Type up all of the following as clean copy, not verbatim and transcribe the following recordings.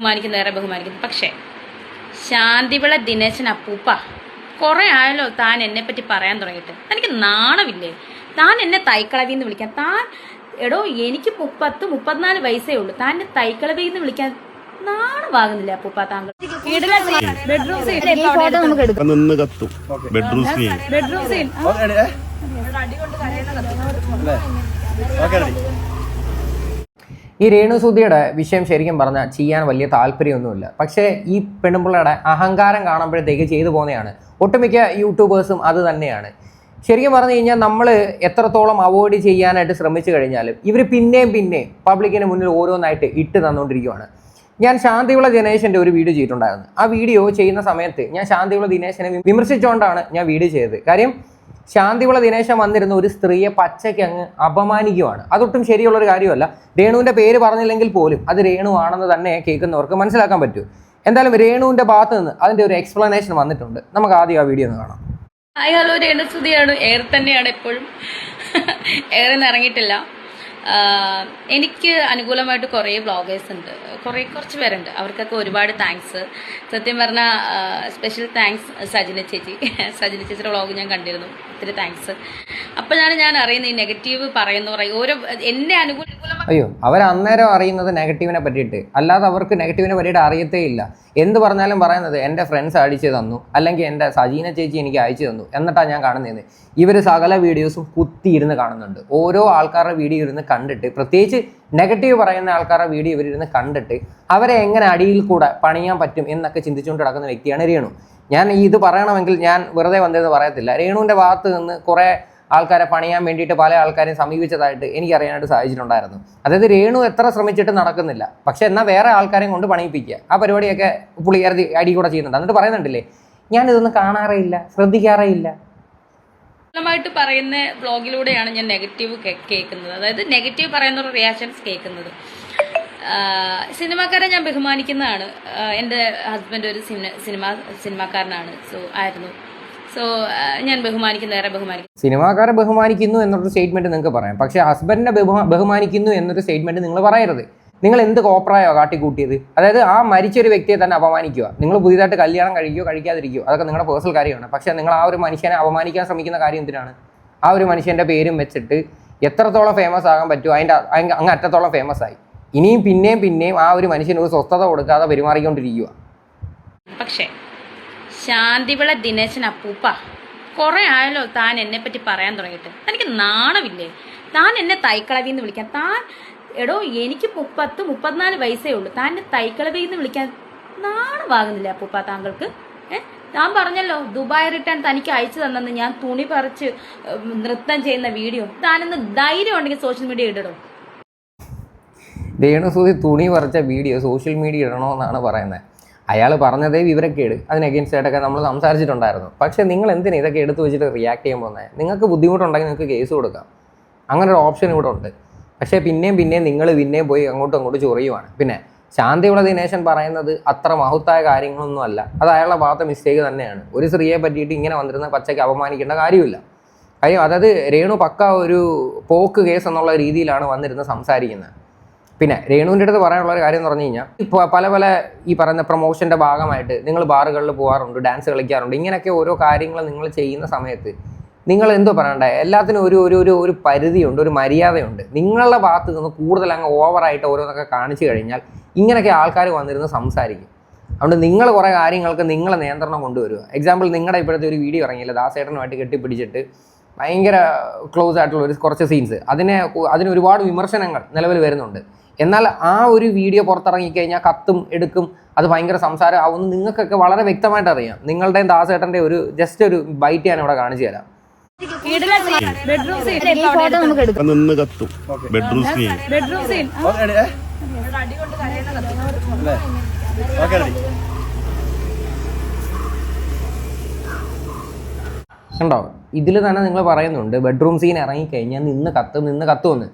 ബഹുമാനിക്കുന്നേറെ ബഹുമാനിക്കുന്നു. പക്ഷേ ശാന്തിവിള ദിനേശൻ അപ്പൂപ്പ കുറേ ആയല്ലോ താൻ എന്നെ പറ്റി പറയാൻ തുടങ്ങിയിട്ട്. തനിക്ക് നാണമില്ലേ? താൻ എന്നെ തൈക്കളവിന്ന് വിളിക്കാൻ. താൻ എടോ എനിക്ക് 34 വയസ്സേ ഉള്ളൂ. താൻ എന്നെ തൈക്കളവിന്ന് വിളിക്കാൻ നാണമാകുന്നില്ല അപ്പൂപ്പ താങ്കൾ? ബെഡ്റൂം സീൻ ഈ രേണുസുധിയുടെ വിഷയം ശരിക്കും പറഞ്ഞാൽ ചെയ്യാൻ വലിയ താല്പര്യമൊന്നുമില്ല. പക്ഷേ ഈ പെണ്ണുപിള്ളയുടെ അഹങ്കാരം കാണുമ്പോഴത്തേക്ക് ചെയ്തു പോകുന്നതാണ്. ഒട്ടുമിക്ക യൂട്യൂബേഴ്സും അത് തന്നെയാണ്. ശരിക്കും പറഞ്ഞു കഴിഞ്ഞാൽ നമ്മൾ എത്രത്തോളം അവോയ്ഡ് ചെയ്യാനായിട്ട് ശ്രമിച്ചു കഴിഞ്ഞാലും ഇവർ പിന്നെയും പബ്ലിക്കിന് മുന്നിൽ ഓരോന്നായിട്ട് ഇട്ട് തന്നുകൊണ്ടിരിക്കുകയാണ്. ഞാൻ ശാന്തിവിള ദിനേശൻ്റെ ഒരു വീഡിയോ ചെയ്തിട്ടുണ്ടായിരുന്നു. ആ വീഡിയോ ചെയ്യുന്ന സമയത്ത് ഞാൻ ശാന്തിവിള ദിനേശനെ വിമർശിച്ചുകൊണ്ടാണ് ഞാൻ വീഡിയോ ചെയ്തത്. കാര്യം ശാന്തിവിള ദിനേശൻ വന്നിരുന്ന ഒരു സ്ത്രീയെ പച്ചയ്ക്ക് അങ്ങ് അപമാനിക്കുവാണ്. അതൊട്ടും ശരിയുള്ളൊരു കാര്യമല്ല. രേണുവിൻ്റെ പേര് പറഞ്ഞില്ലെങ്കിൽ പോലും അത് രേണു ആണെന്ന് തന്നെ കേൾക്കുന്നവർക്ക് മനസ്സിലാക്കാൻ പറ്റൂ. എന്തായാലും രേണുവിൻ്റെ ഭാഗത്ത് നിന്ന് അതിൻ്റെ ഒരു എക്സ്പ്ലനേഷൻ വന്നിട്ടുണ്ട്. നമുക്ക് ആദ്യം ആ വീഡിയോ ഒന്ന് കാണാം. Hi, hello, രേണുസുധിയാണ്. എയർ തന്നെയാണ് എപ്പോഴും. എയറിന്ന് ഇറങ്ങിയിട്ടില്ല. എനിക്ക് അനുകൂലമായിട്ട് കുറേ വ്ളോഗേഴ്സ് ഉണ്ട്, കുറച്ച് പേരുണ്ട്. അവർക്കൊക്കെ ഒരുപാട് താങ്ക്സ്. സത്യം പറഞ്ഞാൽ സ്പെഷ്യൽ താങ്ക്സ് സജിന ചേച്ചിയുടെ വ്ളോഗ് ഞാൻ കണ്ടിരുന്നു. ഒത്തിരി താങ്ക്സ്. അപ്പോഴാണ് ഞാൻ അറിയുന്നത് ഈ നെഗറ്റീവ് പറയുന്നവർ ഓരോ എന്നെ അനുകൂലം. അയ്യോ, അവർ അന്നേരം അറിയുന്നത് നെഗറ്റീവിനെ പറ്റിയിട്ട്, അല്ലാതെ അവർക്ക് നെഗറ്റീവിനെ പറ്റിയിട്ട് അറിയത്തേ ഇല്ല. എന്ത് പറഞ്ഞാലും പറയുന്നത് എൻ്റെ ഫ്രണ്ട്സ് അയച്ചു തന്നു, അല്ലെങ്കിൽ എൻ്റെ സജീന ചേച്ചി എനിക്ക് അയച്ചു തന്നു എന്നിട്ടാണ് ഞാൻ കാണുന്നത്. ഇവർ സകല വീഡിയോസും കുത്തിയിരുന്ന് കാണുന്നുണ്ട്. ഓരോ ആൾക്കാരുടെ വീഡിയോ ഇരുന്ന് കണ്ടിട്ട്, പ്രത്യേകിച്ച് നെഗറ്റീവ് പറയുന്ന ആൾക്കാരുടെ വീഡിയോ ഇവരിരുന്ന് കണ്ടിട്ട് അവരെ എങ്ങനെ അടിയിൽ കൂടെ പണിയാൻ പറ്റും എന്നൊക്കെ ചിന്തിച്ചുകൊണ്ട് കിടക്കുന്ന വ്യക്തിയാണ് രേണു. ഞാൻ ഇത് പറയണമെങ്കിൽ ഞാൻ വെറുതെ വന്നതെന്ന് പറയത്തില്ല. രേണുവിൻ്റെ ഭാഗത്ത് നിന്ന് കുറേ ആൾക്കാരെ പണിയാൻ വേണ്ടിയിട്ട് പല ആൾക്കാരെയും സമീപിച്ചതായിട്ട് എനിക്കറിയാനായിട്ട് സാധിച്ചിട്ടുണ്ടായിരുന്നു. അതായത് രേണു എത്ര ശ്രമിച്ചിട്ട് നടക്കുന്നില്ല, പക്ഷെ എന്നാൽ വേറെ ആൾക്കാരെയും കൊണ്ട് പണിയിപ്പിക്കുക, ആ പരിപാടിയൊക്കെ പുള്ളിക്കാരത്തി അടി കൂടെ ചെയ്യുന്നുണ്ട്. എന്നിട്ട് പറയുന്നുണ്ടല്ലേ, ഞാനിതൊന്നും കാണാറേ ഇല്ല, ശ്രദ്ധിക്കാറേ ഇല്ല. ായിട്ട് പറയുന്ന ബ്ലോഗിലൂടെയാണ് ഞാൻ നെഗറ്റീവ് കേൾക്കുന്നത്. അതായത് നെഗറ്റീവ് പറയുന്ന റിയാക്ഷൻസ് കേൾക്കുന്നത്. സിനിമാക്കാരെ ഞാൻ ബഹുമാനിക്കുന്നതാണ്. എൻ്റെ ഹസ്ബൻഡ് ഒരു സിനിമാക്കാരനാണ്. സോ ഞാൻ ബഹുമാനിക്കുന്നേറെ ബഹുമാനിക്കുന്നു. സിനിമാക്കാരെ ബഹുമാനിക്കുന്നു എന്നൊരു സ്റ്റേറ്റ്മെന്റ് നിങ്ങൾക്ക് പറയാം, പക്ഷേ ഹസ്ബൻഡിനെ ബഹുമാനിക്കുന്നു എന്നൊരു സ്റ്റേറ്റ്മെന്റ് നിങ്ങൾ പറയരുത്. നിങ്ങൾ എന്ത് കോപ്രായോ കാട്ടിക്കൂട്ടിയത്? അതായത് ആ മരിച്ചൊരു വ്യക്തിയെ തന്നെ അപമാനിക്കുക. നിങ്ങൾ പുതിയതായിട്ട് കല്യാണം കഴിക്കുകയോ കഴിക്കാതിരിക്കുകയോ അതൊക്കെ നിങ്ങളുടെ പേഴ്സണൽ കാര്യമാണ്. പക്ഷേ നിങ്ങൾ ആ ഒരു മനുഷ്യനെ അപമാനിക്കാൻ ശ്രമിക്കുന്ന കാര്യം എന്തിനാണ്? ആ ഒരു മനുഷ്യൻ്റെ പേരും വെച്ചിട്ട് എത്രത്തോളം ഫേമസ് ആകാൻ പറ്റുമോ അതിൻ്റെ അങ്ങ് അറ്റത്തോളം ഫേമസ് ആയി. ഇനിയും പിന്നെയും ആ ഒരു മനുഷ്യന് ഒരു സ്വസ്ഥത കൊടുക്കാതെ പെരുമാറിക്കൊണ്ടിരിക്കുക. പക്ഷേ ശാന്തിവിള ദിനേശൻ അപ്പൂപ്പ കുറേ ആയല്ലോ താൻ എന്നെ പറ്റി പറയാൻ തുടങ്ങിയിട്ട്. തനിക്ക് നാണമില്ലേ? താൻ എന്നെ തൈക്കളവിന്ന് വിളിക്കാൻ. താൻ എടോ എനിക്ക് 34 വയസ്സേ ഉള്ളൂ. താൻ എന്നെ തൈക്കളവിന്ന് വിളിക്കാൻ നാണമാകുന്നില്ല അപ്പൂപ്പ താങ്കൾക്ക്? ഞാൻ പറഞ്ഞല്ലോ, ദുബായ് റിട്ടേൺ തനിക്ക് അയച്ചു തന്നെന്ന്. ഞാൻ തുണി പറിച്ച് നൃത്തം ചെയ്യുന്ന വീഡിയോ. താനെന്ന് ധൈര്യം ഉണ്ടെങ്കിൽ സോഷ്യൽ മീഡിയ ഇടണോ? രേണുസുധി തുണി പറിച്ച വീഡിയോ സോഷ്യൽ മീഡിയ ഇടണമെന്നാണ് പറയുന്നത്. അയാൾ പറഞ്ഞതേ വിവരക്കേട്. അതിന് അഗെയിൻസ്റ്റ് ആയിട്ടൊക്കെ നമ്മൾ സംസാരിച്ചിട്ടുണ്ടായിരുന്നു. പക്ഷേ നിങ്ങൾ എന്തിനാ ഇതൊക്കെ എടുത്തു വെച്ചിട്ട് റിയാക്ട് ചെയ്യാൻ പോകുന്നത്? നിങ്ങൾക്ക് ബുദ്ധിമുട്ടുണ്ടെങ്കിൽ നിങ്ങൾക്ക് കേസ് കൊടുക്കാം. അങ്ങനെ ഒരു ഓപ്ഷൻ ഇവിടെ ഉണ്ട്. പക്ഷേ പിന്നെയും നിങ്ങൾ പോയി അങ്ങോട്ടും ചൊറിയുവാണ്. പിന്നെ ശാന്തിവിള ദിനേശൻ പറയുന്നത് അത്ര മഹത്തായ കാര്യങ്ങളൊന്നും അല്ല. അത് അയാളുടെ ഭാഗത്തെ മിസ്റ്റേക്ക് തന്നെയാണ്. ഒരു സ്ത്രീയെ പറ്റിയിട്ട് ഇങ്ങനെ വന്നിരുന്ന പച്ചയ്ക്ക് അപമാനിക്കേണ്ട കാര്യമില്ല. കാര്യം അതായത് രേണു പക്ക ഒരു പോക്ക് കേസ് എന്നുള്ള രീതിയിലാണ് വന്നിരുന്ന് സംസാരിക്കുന്നത്. പിന്നെ രേണുവിൻ്റെ അടുത്ത് പറയാനുള്ള ഒരു കാര്യം എന്ന് പറഞ്ഞു കഴിഞ്ഞാൽ, ഇപ്പോൾ പല ഈ പറയുന്ന പ്രൊമോഷൻ്റെ ഭാഗമായിട്ട് നിങ്ങൾ ബാറുകളിൽ പോകാറുണ്ട്, ഡാൻസ് കളിക്കാറുണ്ട്. ഇങ്ങനെയൊക്കെ ഓരോ കാര്യങ്ങൾ നിങ്ങൾ ചെയ്യുന്ന സമയത്ത് നിങ്ങൾ എന്തോ പറയണ്ടേ, എല്ലാത്തിനും ഒരു പരിധിയുണ്ട്, ഒരു മര്യാദയുണ്ട്. നിങ്ങളുടെ ഭാഗത്ത് നിന്ന് കൂടുതൽ അങ്ങ് ഓവറായിട്ട് ഓരോന്നൊക്കെ കാണിച്ചു കഴിഞ്ഞാൽ ഇങ്ങനെയൊക്കെ ആൾക്കാർ വന്നിരുന്ന് സംസാരിക്കും. അതുകൊണ്ട് നിങ്ങൾ കുറേ കാര്യങ്ങൾക്ക് നിങ്ങളെ നിയന്ത്രണം കൊണ്ടുവരിക. എക്സാമ്പിൾ, നിങ്ങളുടെ ഇപ്പോഴത്തെ ഒരു വീഡിയോ ഇറങ്ങിയില്ല, ദാസേട്ടനുമായിട്ട് കെട്ടിപ്പിടിച്ചിട്ട് ഭയങ്കര ക്ലോസ് ആയിട്ടുള്ള കുറച്ച് സീൻസ്, അതിന് ഒരുപാട് വിമർശനങ്ങൾ നിലവിൽ വരുന്നുണ്ട്. എന്നാൽ ആ ഒരു വീഡിയോ പുറത്തിറങ്ങിക്കഴിഞ്ഞാൽ കത്തും എടുക്കും, അത് ഭയങ്കര സംസാരം ആവുമെന്ന് നിങ്ങൾക്കൊക്കെ വളരെ വ്യക്തമായിട്ട് അറിയാം. നിങ്ങളുടെയും ദാസേട്ടൻ്റെ ജസ്റ്റ് ഒരു ബൈറ്റ് ഞാൻ ഇവിടെ കാണിച്ചു തരാം. കണ്ടോ, ഇതിൽ തന്നെ നിങ്ങൾ പറയുന്നുണ്ട് ബെഡ്റൂം സീൻ ഇറങ്ങിക്കഴിഞ്ഞാൽ നിന്ന് കത്തുമെന്ന്.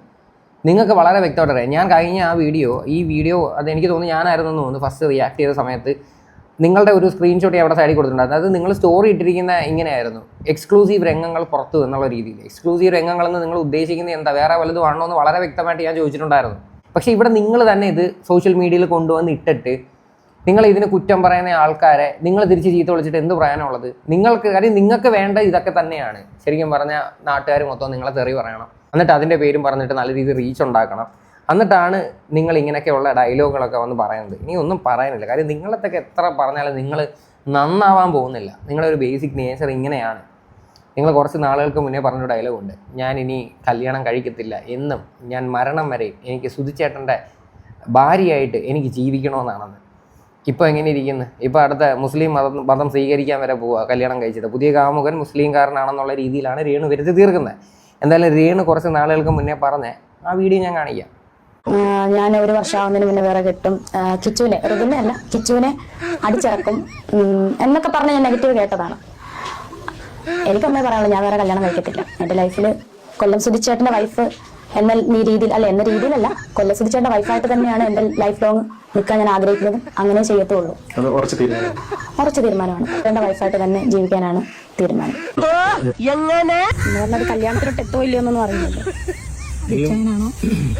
നിങ്ങൾക്ക് വളരെ വ്യക്തമായിട്ട് അറിയാം. ഞാൻ കഴിഞ്ഞ ഈ വീഡിയോ അതെനിക്ക് തോന്നുന്നു ഞാനായിരുന്നു തോന്നുന്നു ഫസ്റ്റ് റിയാക്ട് ചെയ്ത സമയത്ത് നിങ്ങളുടെ ഒരു സ്ക്രീൻഷോട്ട് അവിടെ സൈഡിൽ കൊടുത്തിട്ടുണ്ടായിരുന്നു. അത് നിങ്ങൾ സ്റ്റോറി ഇട്ടിരിക്കുന്ന ഇങ്ങനെയായിരുന്നു, എക്സ്ക്ലൂസീവ് രംഗങ്ങൾ പുറത്തു എന്നുള്ള രീതിയിൽ. എക്സ്ക്ലൂസീവ് രംഗങ്ങളെന്ന് നിങ്ങൾ ഉദ്ദേശിക്കുന്നത് എന്താ, വേറെ വല്ലതും ആണോ എന്ന് വളരെ വ്യക്തമായിട്ട് ഞാൻ ചോദിച്ചിട്ടുണ്ടായിരുന്നു. പക്ഷേ ഇവിടെ നിങ്ങൾ തന്നെ ഇത് സോഷ്യൽ മീഡിയയിൽ കൊണ്ടുവന്ന് ഇട്ടിട്ട് നിങ്ങൾ ഇതിന് കുറ്റം പറയുന്ന ആൾക്കാരെ നിങ്ങൾ തിരിച്ച് ചീത്ത വിളിച്ചിട്ട് എന്ത് പറയാനുള്ളത്? കാര്യം നിങ്ങൾക്ക് വേണ്ട ഇതൊക്കെ തന്നെയാണ്. ശരിക്കും പറഞ്ഞാൽ നാട്ടുകാർ മൊത്തം നിങ്ങളെ തെറി പറയണം, എന്നിട്ട് അതിൻ്റെ പേരും പറഞ്ഞിട്ട് നല്ല രീതിയിൽ റീച്ച് ഉണ്ടാക്കണം, എന്നിട്ടാണ് നിങ്ങൾ ഇങ്ങനെയൊക്കെയുള്ള ഡയലോഗുകളൊക്കെ വന്ന് പറയുന്നത്. ഇനി ഒന്നും പറയാനില്ല. കാര്യം നിങ്ങളത്തൊക്കെ എത്ര പറഞ്ഞാലും നിങ്ങൾ നന്നാവാൻ പോകുന്നില്ല. നിങ്ങളൊരു ബേസിക് നേച്ചർ ഇങ്ങനെയാണ്. നിങ്ങൾ കുറച്ച് നാളുകൾക്ക് മുന്നേ പറഞ്ഞൊരു ഡയലോഗുണ്ട്, ഞാൻ ഇനി കല്യാണം കഴിക്കത്തില്ല എന്നും ഞാൻ മരണം വരെ എനിക്ക് സുധിച്ചേട്ടൻ്റെ ഭാര്യയായിട്ട് എനിക്ക് ജീവിക്കണമെന്നാണെന്ന്. ഇപ്പോൾ എങ്ങനെ ഇരിക്കുന്നു? ഇപ്പോൾ അടുത്ത മുസ്ലിം മതം സ്വീകരിക്കാൻ വരെ പോവുക, കല്യാണം കഴിച്ചിട്ട്. പുതിയ കാമുകൻ മുസ്ലിംകാരനാണെന്നുള്ള രീതിയിലാണ് രേണു വരുത്തി തീർക്കുന്നത്. എന്തായാലും രേണു കുറച്ച് നാളുകൾക്ക് മുന്നേ പറഞ്ഞ ആ വീഡിയോ ഞാൻ കാണിക്കാം. ഞാൻ 1 വർഷമാവുന്നതിന് മുന്നേ വേറെ കിട്ടും, കിച്ചുവിനെ ഋതുവിനെ അല്ല കിച്ചുവിനെ അടിച്ചിറക്കും എന്നൊക്കെ പറഞ്ഞ് ഞാൻ നെഗറ്റീവ് കേട്ടതാണ്. എനിക്കമ്മേ പറയാനുള്ളൂ, ഞാൻ വേറെ കല്യാണം കഴിക്കത്തില്ല. എൻ്റെ ലൈഫിൽ കൊല്ലം സുധിച്ചേട്ടൻ്റെ വൈഫ് എന്ന രീതിയിലല്ല, കൊല്ലം സുധിച്ചേട്ടൻ്റെ വൈഫായിട്ട് തന്നെയാണ് എൻ്റെ ലൈഫ് ലോങ് നിൽക്കാൻ ഞാൻ ആഗ്രഹിക്കുന്നത്. അങ്ങനെ ചെയ്യത്തുള്ളൂ. ഉറച്ച തീരുമാനമാണ്. എൻ്റെ വൈഫായിട്ട് തന്നെ ജീവിക്കാനാണ് തീരുമാനം. അത് കല്യാണത്തിലോട്ട് എത്തോ ഇല്ലയോ എന്നൊന്നും അറിയുന്നില്ല.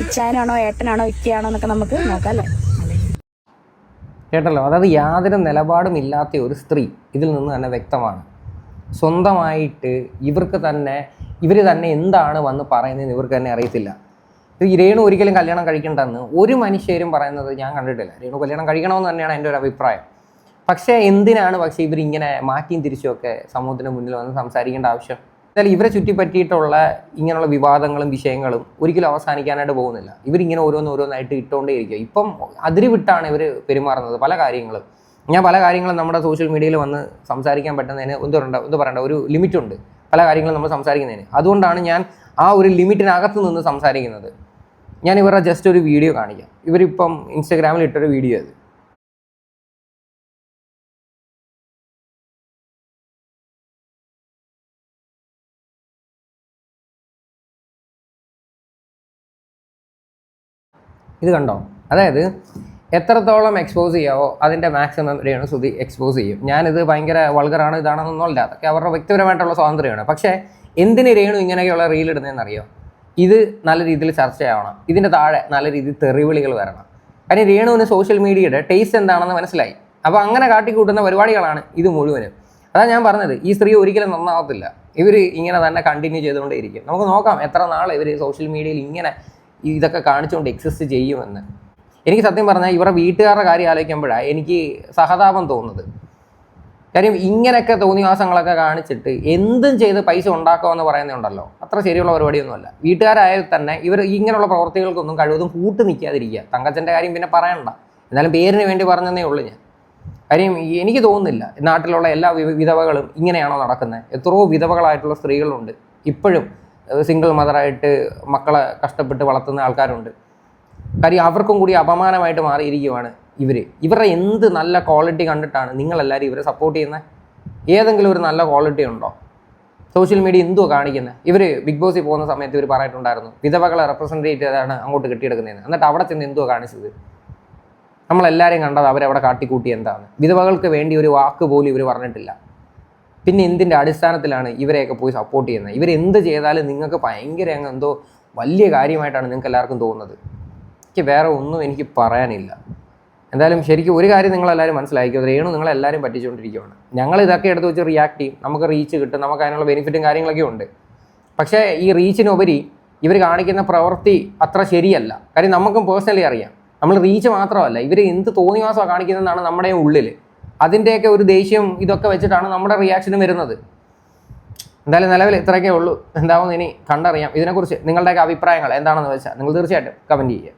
ഇച്ചായനാണോ ഏട്ടനാണോ ഇക്കയാണോ എന്നൊക്കെ നമുക്ക് നോക്കാം അല്ലേ? കേട്ടല്ലോ, അതായത് യാതൊരു നിലപാടും ഇല്ലാത്ത ഒരു സ്ത്രീ ഇതിൽ നിന്ന് തന്നെ വ്യക്തമാണ്. സ്വന്തമായിട്ട് ഇവർ തന്നെ എന്താണ് വന്ന് പറയുന്നതെന്ന് ഇവർക്ക് തന്നെ അറിയത്തില്ല. ഈ രേണു ഒരിക്കലും കല്യാണം കഴിക്കേണ്ടെന്ന് ഒരു മനുഷ്യരും പറയുന്നത് ഞാൻ കണ്ടിട്ടില്ല. രേണു കല്യാണം കഴിക്കണമെന്ന് തന്നെയാണ് എൻ്റെ ഒരു അഭിപ്രായം. പക്ഷേ എന്തിനാണ് ഇവരിങ്ങനെ മാറ്റിയും തിരിച്ചുമൊക്കെ സമൂഹത്തിന് മുന്നിൽ വന്ന് സംസാരിക്കേണ്ട ആവശ്യം? എന്തായാലും ഇവരെ ചുറ്റിപ്പറ്റിയിട്ടുള്ള ഇങ്ങനെയുള്ള വിവാദങ്ങളും വിഷയങ്ങളും ഒരിക്കലും അവസാനിക്കാനായിട്ട് പോകുന്നില്ല. ഇവരിങ്ങനെ ഓരോന്നായിട്ട് ഇട്ടുകൊണ്ടേയിരിക്കുക. ഇപ്പം അതിരുവിട്ടാണ് ഇവർ പെരുമാറുന്നത്. പല കാര്യങ്ങളും നമ്മുടെ സോഷ്യൽ മീഡിയയിൽ വന്ന് സംസാരിക്കാൻ പറ്റുന്നതിന് എന്ത് പറയണ്ട, ഒരു ലിമിറ്റുണ്ട് പല കാര്യങ്ങളും നമ്മൾ സംസാരിക്കുന്നതിന്. അതുകൊണ്ടാണ് ഞാൻ ആ ഒരു ലിമിറ്റിനകത്ത് നിന്ന് സംസാരിക്കുന്നത്. ഞാൻ ഇവരുടെ ജസ്റ്റ് ഒരു വീഡിയോ കാണിക്കാം. ഇവരിപ്പം ഇൻസ്റ്റാഗ്രാമിൽ ഇട്ടൊരു വീഡിയോ അത്. ഇത് കണ്ടോ? അതായത് എത്രത്തോളം എക്സ്പോസ് ചെയ്യാവോ അതിൻ്റെ മാക്സിമം രേണുസുതി എക്സ്പോസ് ചെയ്യും. ഞാനിത് ഭയങ്കര വൾഗറാണ് ഇതാണെന്നൊന്നുമല്ല, അതൊക്കെ അവരുടെ വ്യക്തിപരമായിട്ടുള്ള സ്വാതന്ത്ര്യമാണ്. പക്ഷേ എന്തിന് രേണു ഇങ്ങനെയൊക്കെയുള്ള റീൽ ഇടുന്നതെന്നറിയോ? ഇത് നല്ല രീതിയിൽ ചർച്ചയാവണം, ഇതിൻ്റെ താഴെ നല്ല രീതിയിൽ തെറിവിളികൾ വരണം. കാര്യം രേണുവിന് സോഷ്യൽ മീഡിയയുടെ ടേസ്റ്റ് എന്താണെന്ന് മനസ്സിലായി. അപ്പോൾ അങ്ങനെ കാട്ടിക്കൂട്ടുന്ന പരിപാടികളാണ് ഇത് മുഴുവനും. അതാണ് ഞാൻ പറഞ്ഞത്, ഈ സ്ത്രീ ഒരിക്കലും നന്നാവത്തില്ല. ഇവർ ഇങ്ങനെ തന്നെ കണ്ടിന്യൂ ചെയ്തുകൊണ്ടേയിരിക്കും. നമുക്ക് നോക്കാം എത്ര നാൾ ഇവർ സോഷ്യൽ മീഡിയയിൽ ഇങ്ങനെ ഇതൊക്കെ കാണിച്ചുകൊണ്ട് എക്സിസ്റ്റ് ചെയ്യുമെന്ന്. എനിക്ക് സത്യം പറഞ്ഞാൽ ഇവരുടെ വീട്ടുകാരുടെ കാര്യം ആലോചിക്കുമ്പോഴാണ് എനിക്ക് സഹതാപം തോന്നുന്നത്. കാര്യം ഇങ്ങനെയൊക്കെ തോന്നിവാസങ്ങളൊക്കെ കാണിച്ചിട്ട് എന്തും ചെയ്ത് പൈസ ഉണ്ടാക്കുമെന്ന് പറയുന്നുണ്ടല്ലോ, അത്ര ശരിയുള്ള പരിപാടിയൊന്നുമല്ല. വീട്ടുകാരായാൽ തന്നെ ഇവർ ഇങ്ങനെയുള്ള പ്രവർത്തികൾക്കൊന്നും കഴിവതും കൂട്ട് നിൽക്കാതിരിക്കുക. തങ്കച്ചൻ്റെ കാര്യം പിന്നെ പറയണ്ട, എന്നാലും പേരിന് വേണ്ടി പറഞ്ഞതേ ഉള്ളൂ ഞാൻ. കാര്യം എനിക്ക് തോന്നുന്നില്ല നാട്ടിലുള്ള എല്ലാ വിധവകളും ഇങ്ങനെയാണോ നടക്കുന്നത്. എത്രയോ വിധവകളായിട്ടുള്ള സ്ത്രീകളുണ്ട്, ഇപ്പോഴും സിംഗിൾ മദറായിട്ട് മക്കളെ കഷ്ടപ്പെട്ട് വളർത്തുന്ന ആൾക്കാരുണ്ട്. കാര്യം അവർക്കും കൂടി അപമാനമായിട്ട് മാറിയിരിക്കുവാണ് ഇവരുടെ എന്ത് നല്ല ക്വാളിറ്റി കണ്ടിട്ടാണ് നിങ്ങളെല്ലാവരും ഇവരെ സപ്പോർട്ട് ചെയ്യുന്നത്? ഏതെങ്കിലും ഒരു നല്ല ക്വാളിറ്റി ഉണ്ടോ? സോഷ്യൽ മീഡിയ എന്തുവാ കാണിക്കുന്നത്? ഇവർ ബിഗ് ബോസിൽ പോകുന്ന സമയത്ത് ഇവർ പറഞ്ഞിട്ടുണ്ടായിരുന്നു വിധവകളെ റെപ്രസെൻറ്റേറ്റ് ചെയ്താണ് അങ്ങോട്ട് കെട്ടിയെടുക്കുന്നതെന്ന്. എന്നിട്ട് അവിടെ ചെന്ന് എന്തുവാ കാണിച്ചത്? നമ്മളെല്ലാവരെയും കണ്ടത് അവരവിടെ കാട്ടിക്കൂട്ടി എന്താണ്? വിധവകൾക്ക് വേണ്ടി ഒരു വാക്ക് പോലും ഇവർ പറഞ്ഞിട്ടില്ല. പിന്നെ എന്തിൻ്റെ അടിസ്ഥാനത്തിലാണ് ഇവരെയൊക്കെ പോയി സപ്പോർട്ട് ചെയ്യുന്നത്? ഇവരെന്ത് ചെയ്താലും നിങ്ങൾക്ക് ഭയങ്കര എന്തോ വലിയ കാര്യമായിട്ടാണ് നിങ്ങൾക്ക് എല്ലാവർക്കും തോന്നുന്നത്. എനിക്ക് വേറെ ഒന്നും എനിക്ക് പറയാനില്ല. എന്തായാലും ശരിക്കും ഒരു കാര്യം നിങ്ങളെല്ലാവരും മനസ്സിലാക്കിയോ, രേണു നിങ്ങളെല്ലാവരും പറ്റിച്ചുകൊണ്ടിരിക്കുകയാണ്. ഞങ്ങൾ ഇതൊക്കെ എടുത്ത് വെച്ച് റിയാക്ട് ചെയ്യും, നമുക്ക് റീച്ച് കിട്ടും, നമുക്ക് അതിനുള്ള ബെനിഫിറ്റും കാര്യങ്ങളൊക്കെ ഉണ്ട്. പക്ഷേ ഈ റീച്ചിനുപരി ഇവർ കാണിക്കുന്ന പ്രവൃത്തി അത്ര ശരിയല്ല. കാര്യം നമുക്കും പേഴ്സണലി അറിയാം, നമ്മൾ റീച്ച് മാത്രമല്ല ഇവർ എന്ത് തോന്നിവാസമാണ് കാണിക്കുന്നതെന്നാണ് നമ്മുടെ ഉള്ളിൽ. അതിൻ്റെയൊക്കെ ഒരു ദേഷ്യം ഇതൊക്കെ വെച്ചിട്ടാണ് നമ്മുടെ റിയാക്ഷനും വരുന്നത്. എന്തായാലും നിലവിൽ ഇത്രയൊക്കെ ഉള്ളൂ. എന്താവുമെന്ന് ഇനി കണ്ടറിയാം. ഇതിനെക്കുറിച്ച് നിങ്ങളുടെയൊക്കെ അഭിപ്രായങ്ങൾ എന്താണെന്ന് വെച്ചാൽ നിങ്ങൾ തീർച്ചയായിട്ടും കമൻറ്റ് ചെയ്യുക.